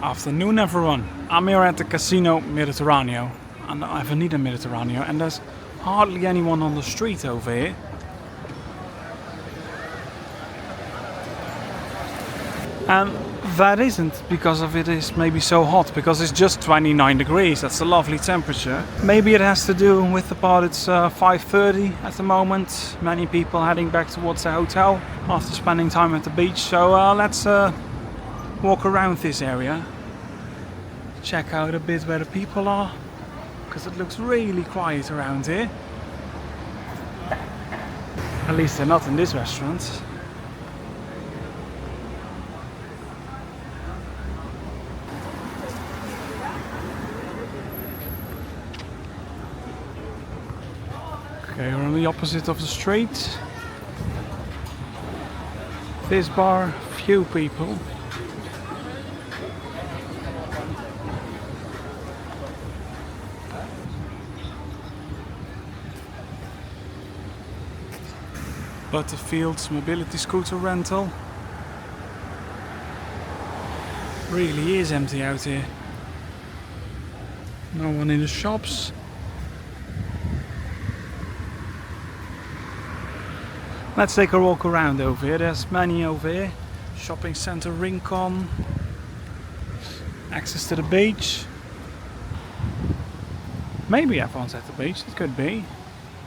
Afternoon everyone, I'm here at the Casino Mediterráneo and Avenida Mediterráneo, and there's hardly anyone on the street over here. And that isn't because of it is maybe so hot, because it's just 29 degrees, that's a lovely temperature. Maybe it has to do with the part it's 5:30 at the moment, many people heading back towards the hotel after spending time at the beach. So let's walk around this area, check out a bit where the people are, because it looks really quiet around here. At least they're not in this restaurant. Okay, we're on the opposite of the street. This bar, few people. Butterfield's mobility scooter rental. Really is empty out here. No one in the shops. Let's take a walk around over here. There's many over here. Shopping center Rincón. Access to the beach. Maybe everyone's at the beach, it could be.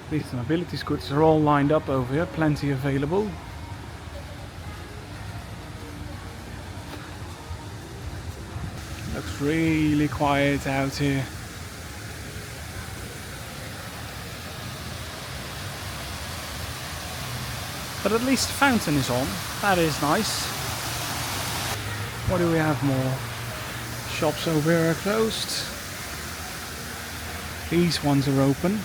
At least the mobility scooters are all lined up over here, plenty available. Looks really quiet out here. But at least the fountain is on, that is nice. What do we have more? Shops over here are closed. These ones are open.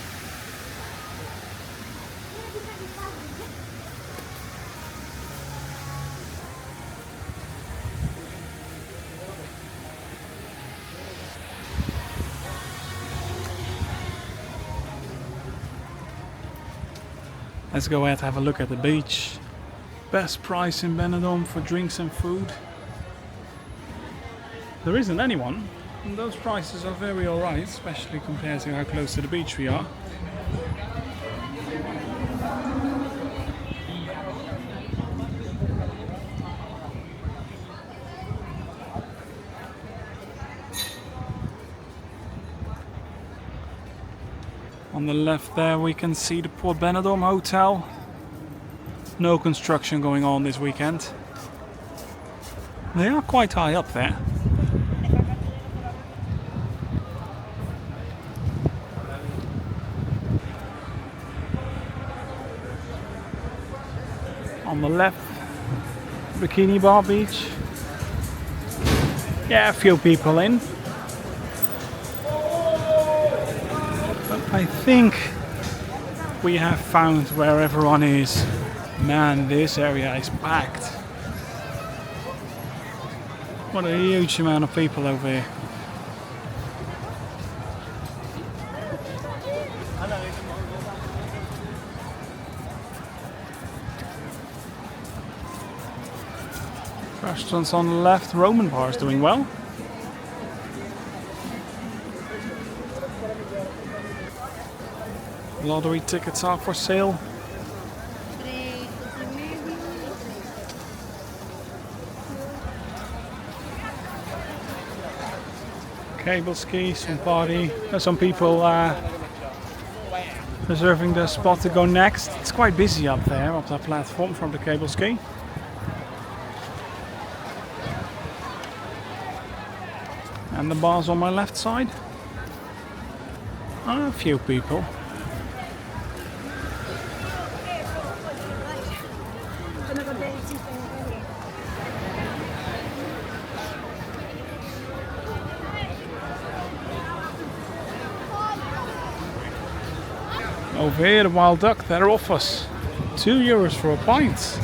Let's go ahead and have a look at the beach. Best price in Benidorm for drinks and food. There isn't anyone, and those prices are very alright, especially compared to how close to the beach we are. On the left there we can see the Port Benidorm Hotel. No construction going on this weekend. They are quite high up there. On the left, Bikini Bar Beach. Yeah, a few people in. I think we have found where everyone is. Man, this area is packed. What a huge amount of people over here. Restaurants on the left, Roman bar is doing well. Lottery tickets are for sale. Cable ski, some party. There's some people reserving their spot to go next. It's quite busy up there, up that platform from the cable ski. And the bars on my left side. A few people. Over here, the Wild Duck, they're off us. €2 for a pint.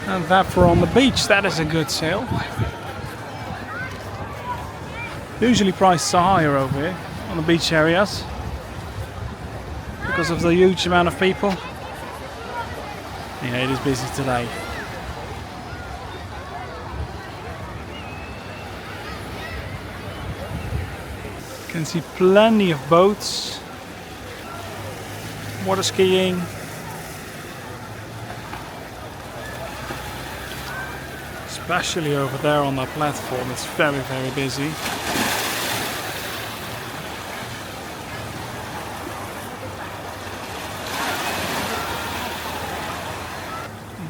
And that for on the beach, that is a good sale. Usually prices are higher over here on the beach areas because of the huge amount of people. Yeah, it is busy today. can see plenty of boats, water skiing. Especially over there on that platform, it's very, very busy.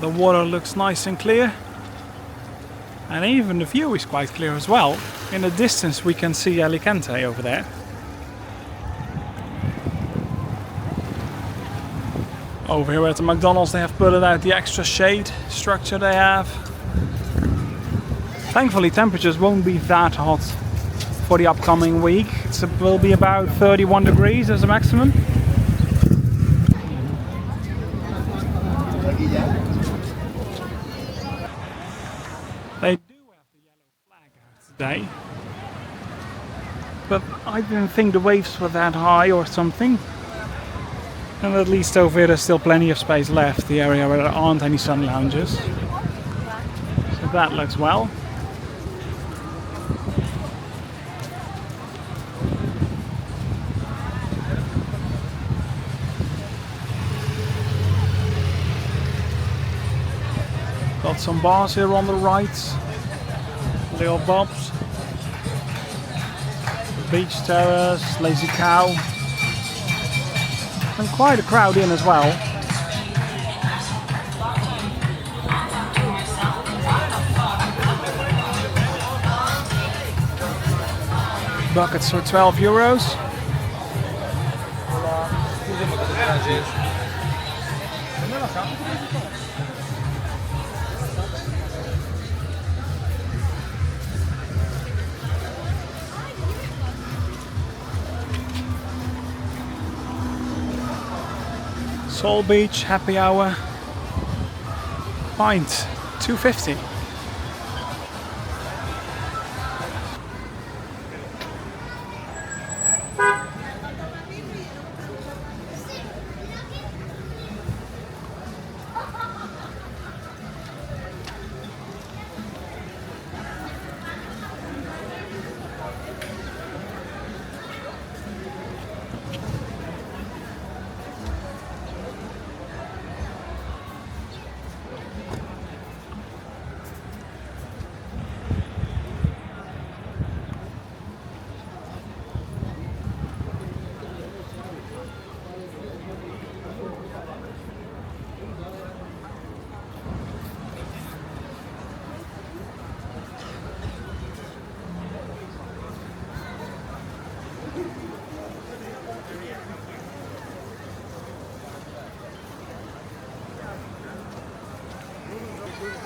The water looks nice and clear. And even the view is quite clear as well. In the distance we can see Alicante over there. Over here at the McDonald's they have put it out the extra shade structure they have. Thankfully temperatures won't be that hot for the upcoming week. It will be about 31 degrees as a maximum. They do have the yellow flag out today. But I didn't think the waves were that high or something. And at least over here there's still plenty of space left, the area where there aren't any sun lounges. So that looks well. Got some bars here on the right, Little Bob's, Beach Terrace, Lazy Cow, and quite a crowd in as well. Buckets for €12. Soul Beach happy hour, pint $2.50.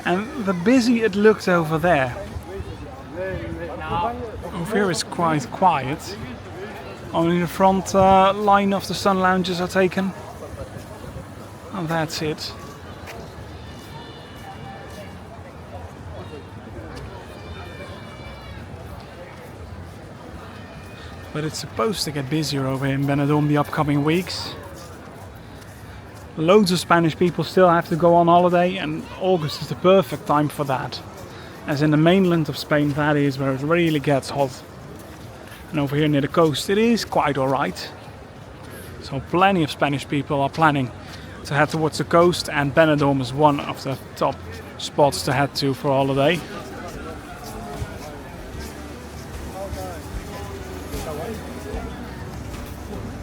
And the busy it looks over there. Over here it's quite quiet. Only the front line of the sun lounges are taken. And that's it. But it's supposed to get busier over here in Benidorm the upcoming weeks. Loads of Spanish people still have to go on holiday, and August is the perfect time for that. As in the mainland of Spain, that is where it really gets hot. And over here near the coast it is quite alright. So plenty of Spanish people are planning to head towards the coast, and Benidorm is one of the top spots to head to for holiday.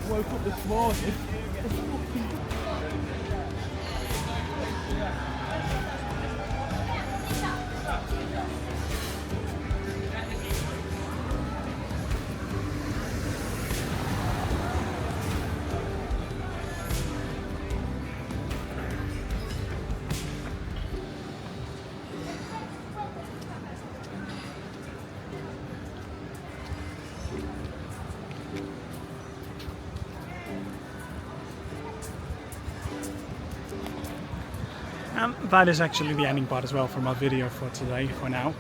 Woke up this morning. And that is actually the ending part as well for my video for today, for now.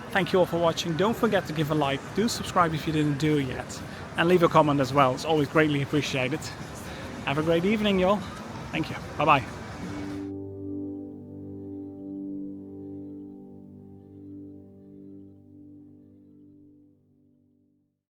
Thank you all for watching. Don't forget to give a like, do subscribe if you didn't do it yet, and leave a comment as well. It's always greatly appreciated. Have a great evening, y'all. Thank you. Bye bye.